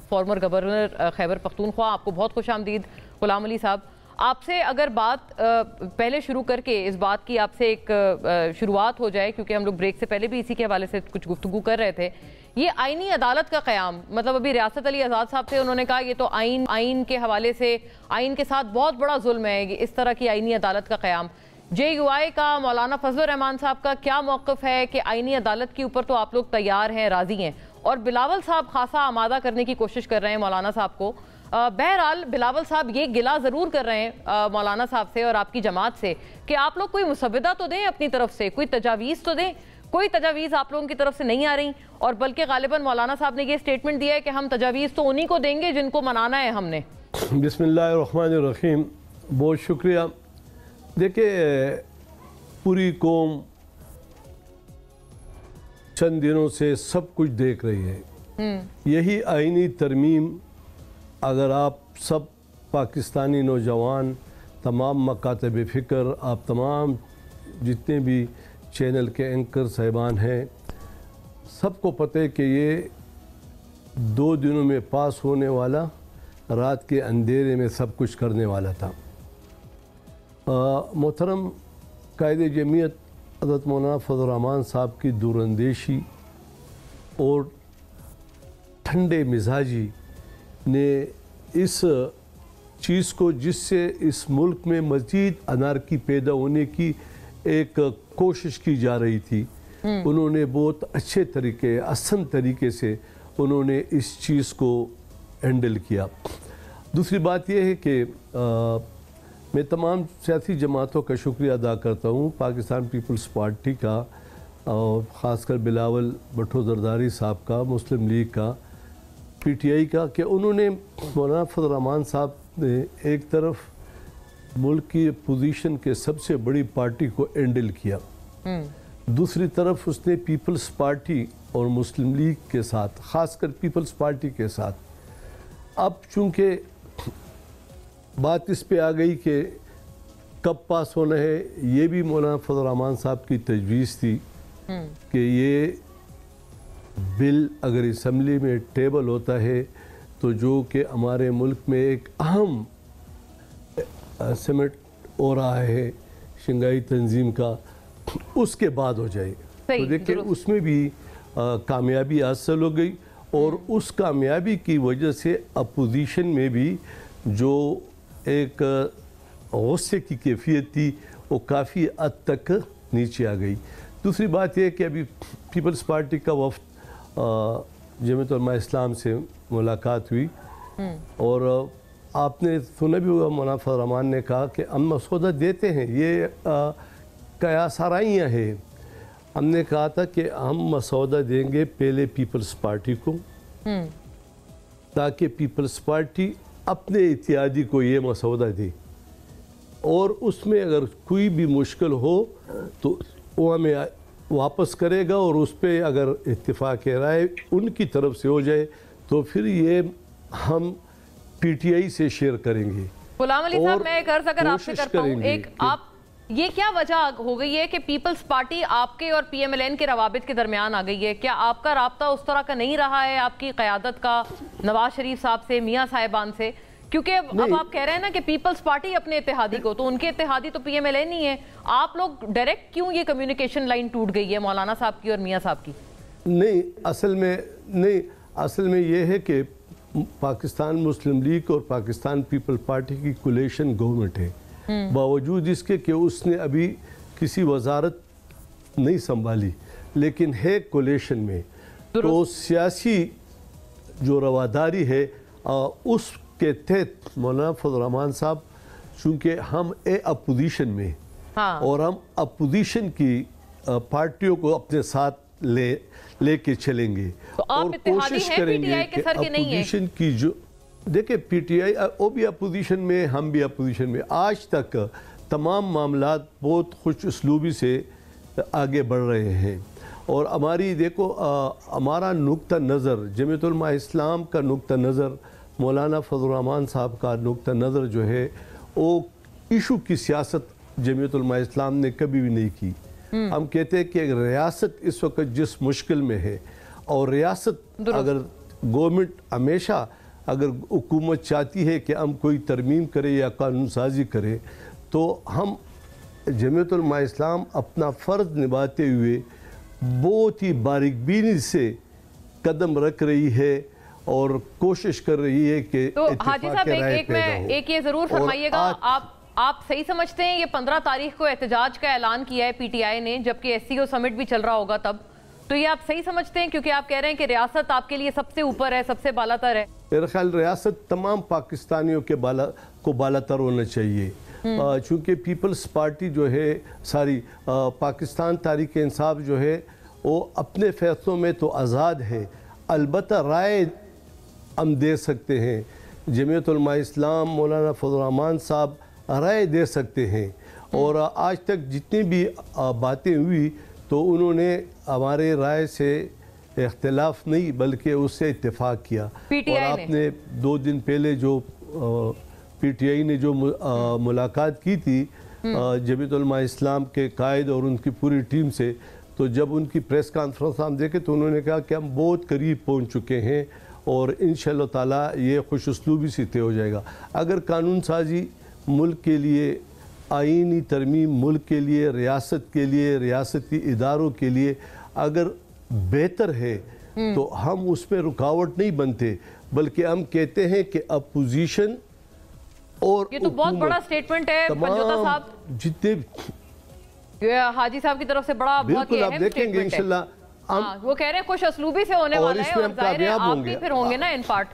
Farmer governor Khyber Pakhtunkhwa, آپ کو بہت خوش آمدید غلام علی صاحب. آپ سے اگر بات پہلے شروع کر کے اس بات کی آپ سے ایک شروعات ہو جائے، کیونکہ ہم لوگ بریک سے پہلے بھی اسی کے حوالے سے کچھ گفتگو کر رہے تھے. یہ آئینی عدالت کا قیام، مطلب ابھی ریاست علی آزاد صاحب تھے، انہوں نے کہا یہ تو آئین کے حوالے سے آئین کے ساتھ بہت بڑا ظلم ہے اس طرح کی آئینی عدالت کا قیام. جے یو آئی کا، مولانا فضل الرحمان صاحب کا کیا موقف ہے کہ آئینی عدالت کے اوپر تو آپ لوگ تیار ہیں، راضی ہیں، اور بلاول صاحب خاصا آمادہ کرنے کی کوشش کر رہے ہیں مولانا صاحب کو. بہرحال بلاول صاحب یہ گلہ ضرور کر رہے ہیں مولانا صاحب سے اور آپ کی جماعت سے کہ آپ لوگ کوئی مسودہ تو دیں اپنی طرف سے، کوئی تجاویز تو دیں. کوئی تجاویز آپ لوگوں کی طرف سے نہیں آ رہی، اور بلکہ غالباً مولانا صاحب نے یہ سٹیٹمنٹ دیا ہے کہ ہم تجاویز تو انہی کو دیں گے جن کو منانا ہے ہم نے. بسم اللہ الرحمن الرحیم. بہت شکریہ. دیکھیں، پوری قوم چند دنوں سے سب کچھ دیکھ رہی ہے. یہی آئینی ترمیم اگر آپ سب پاکستانی نوجوان، تمام مکاتب فکر، آپ تمام جتنے بھی چینل کے اینکر صاحبان ہیں، سب کو پتہ ہے کہ یہ 2 دنوں میں پاس ہونے والا، رات کے اندھیرے میں سب کچھ کرنے والا تھا. محترم قائد جمعیت حضرت مولانا فضل الرحمان صاحب کی دوراندیشی اور ٹھنڈے مزاجی نے اس چیز کو، جس سے اس ملک میں مزید انارکی پیدا ہونے کی ایک کوشش کی جا رہی تھی، انہوں نے بہت اچھے طریقے، آسان طریقے سے انہوں نے اس چیز کو ہینڈل کیا. دوسری بات یہ ہے کہ میں تمام سیاسی جماعتوں کا شکریہ ادا کرتا ہوں، پاکستان پیپلز پارٹی کا، اور خاص کر بلاول بھٹو زرداری صاحب کا، مسلم لیگ کا، پی ٹی آئی کا، کہ انہوں نے مولانا فضل الرحمان صاحب نے ایک طرف ملک کی اپوزیشن کے سب سے بڑی پارٹی کو ہینڈل کیا، دوسری طرف اس نے پیپلز پارٹی اور مسلم لیگ کے ساتھ، خاص کر پیپلز پارٹی کے ساتھ، اب چونکہ بات اس پہ آ گئی کہ کب پاس ہونا ہے، یہ بھی مولانا فضل الرحمان صاحب کی تجویز تھی کہ یہ بل اگر اسمبلی میں ٹیبل ہوتا ہے تو جو کہ ہمارے ملک میں ایک اہم سمٹ ہو رہا ہے شنگھائی تنظیم کا، اس کے بعد ہو جائے. تو دیکھیں اس میں بھی کامیابی حاصل ہو گئی، اور اس کامیابی کی وجہ سے اپوزیشن میں بھی جو ایک غصے کی کیفیت تھی وہ کافی حد تک نیچے آ گئی. دوسری بات یہ کہ ابھی پیپلز پارٹی کا وفد جمعیت علماء اسلام سے ملاقات ہوئی، اور آپ نے سنا بھی ہوگا مولانا فضل الرحمان نے کہا کہ ہم مسودہ دیتے ہیں، یہ قیاس آرائیاں ہیں. ہم نے کہا تھا کہ ہم مسودہ دیں گے پہلے پیپلز پارٹی کو، تاکہ پیپلز پارٹی اپنے اتحادی کو یہ مسودہ دے، اور اس میں اگر کوئی بھی مشکل ہو تو وہ ہمیں واپس کرے گا، اور اس پہ اگر اتفاق رائے ان کی طرف سے ہو جائے تو پھر یہ ہم پی ٹی آئی سے شیئر کریں گے. غلام علی صاحب، میں ایک عرض اگر آپ سے کرتا ہوں، آپ یہ کیا وجہ ہو گئی ہے کہ پیپلز پارٹی آپ کے اور پی ایم ایل این کے روابط کے درمیان آ گئی ہے؟ کیا آپ کا رابطہ اس طرح کا نہیں رہا ہے آپ کی قیادت کا نواز شریف صاحب سے، میاں صاحبان سے؟ کیونکہ اب آپ کہہ رہے ہیں نا کہ پیپلز پارٹی اپنے اتحادی کو، تو ان کے اتحادی تو پی ایم ایل این ہی ہے. آپ لوگ ڈائریکٹ کیوں یہ کمیونیکیشن لائن ٹوٹ گئی ہے مولانا صاحب کی اور میاں صاحب کی؟ نہیں، اصل میں یہ ہے کہ پاکستان مسلم لیگ اور پاکستان پیپل پارٹی کی کولیشن گورنمنٹ ہے، باوجود اس کے کہ اس نے ابھی کسی وزارت نہیں سنبھالی، لیکن ہے کولیشن میں. تو سیاسی جو رواداری ہے اس کے تحت مولانا فضل الرحمان صاحب، چونکہ ہم اپوزیشن میں، اور ہم اپوزیشن کی پارٹیوں کو اپنے ساتھ لے کے چلیں گے، اور کوشش کریں گے کہ اپوزیشن کی جو، دیکھیں پی ٹی آئی وہ بھی اپوزیشن میں، ہم بھی اپوزیشن میں، آج تک تمام معاملات بہت خوش اسلوبی سے آگے بڑھ رہے ہیں. اور ہماری دیکھو، ہمارا نقطہ نظر، جمعیت علماء اسلام کا نقطہ نظر، مولانا فضل الرحمان صاحب کا نقطہ نظر جو ہے، وہ ایشو کی سیاست جمعیت علماء اسلام نے کبھی بھی نہیں کی. ہم کہتے ہیں کہ ریاست اس وقت جس مشکل میں ہے، اور ریاست اگر گورنمنٹ ہمیشہ اگر حکومت چاہتی ہے کہ ہم کوئی ترمیم کرے یا قانون سازی کرے تو ہم جمعیت علماء اسلام اپنا فرض نبھاتے ہوئے بہت ہی باریک بینی سے قدم رکھ رہی ہے اور کوشش کر رہی ہے کہ تو حاجی صاحب ایک یہ ضرور فرمائیے گا، آپ صحیح سمجھتے ہیں یہ 15 تاریخ کو احتجاج کا اعلان کیا ہے پی ٹی آئی نے جبکہ ایس سی او سمٹ بھی چل رہا ہوگا تب، تو یہ آپ صحیح سمجھتے ہیں کیونکہ آپ کہہ رہے ہیں کہ ریاست آپ کے لیے سب سے اوپر ہے، سب سے بالاتر ہے؟ میرا خیال ریاست تمام پاکستانیوں کے بالاتر ہونا چاہیے، چونکہ پیپلز پارٹی جو ہے پاکستان تحریک انصاف جو ہے وہ اپنے فیصلوں میں تو آزاد ہے، البتہ رائے ہم دے سکتے ہیں۔ جمعیت علماء اسلام مولانا فضل الرحمان صاحب رائے دے سکتے ہیں، اور آج تک جتنی بھی باتیں ہوئی تو انہوں نے ہمارے رائے سے اختلاف نہیں بلکہ اس سے اتفاق کیا۔ اور آپ نے 2 دن پہلے جو پی ٹی آئی نے جو ملاقات کی تھی جمعیت علماء اسلام کے قائد اور ان کی پوری ٹیم سے، تو جب ان کی پریس کانفرنس ہم دیکھے تو انہوں نے کہا کہ ہم بہت قریب پہنچ چکے ہیں اور انشاءاللہ تعالیٰ یہ خوش اسلوبی سے طے ہو جائے گا۔ اگر قانون سازی ملک کے لیے، آئینی ترمیم ملک کے لیے، ریاست کے لیے، ریاستی اداروں کے لیے اگر بہتر ہے تو ہم اس میں رکاوٹ نہیں بنتے، بلکہ ہم کہتے ہیں کہ اپوزیشن اور یہ تو بہت بڑا سٹیٹمنٹ ہے پنجوتا صاحب، جتنے حاجی صاحب کی طرف سے بڑا بہت بالکل آپ دیکھیں گے انشاءاللہ وہ کہہ رہے ہیں خوش اسلوبی سے ہونے والا ہے اور ظاہر ہے آپ بھی پھر ہوں گے نا ان پارٹ۔